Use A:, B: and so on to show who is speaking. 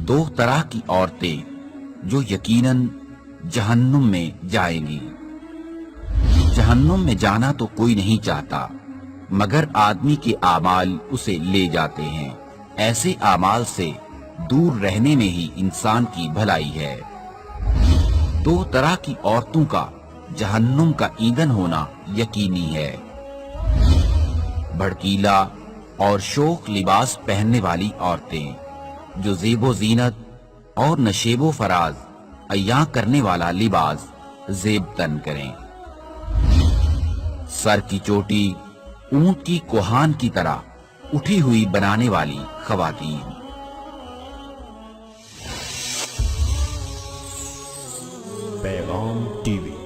A: دو طرح کی عورتیں جو یقیناً جہنم میں جائیں گی۔ جہنم میں جانا تو کوئی نہیں چاہتا، مگر آدمی کے اعمال اسے لے جاتے ہیں۔ ایسے اعمال سے دور رہنے میں ہی انسان کی بھلائی ہے۔ دو طرح کی عورتوں کا جہنم کا ایندھن ہونا یقینی ہے۔ بھڑکیلا اور شوخ لباس پہننے والی عورتیں جو زیب و زینت اور نشیب و فراز عیاں کرنے والا لباس زیب تن کریں۔ سر کی چوٹی اونٹ کی کوہان کی طرح اٹھی ہوئی بنانے والی خواتین۔
B: پیغام ٹی وی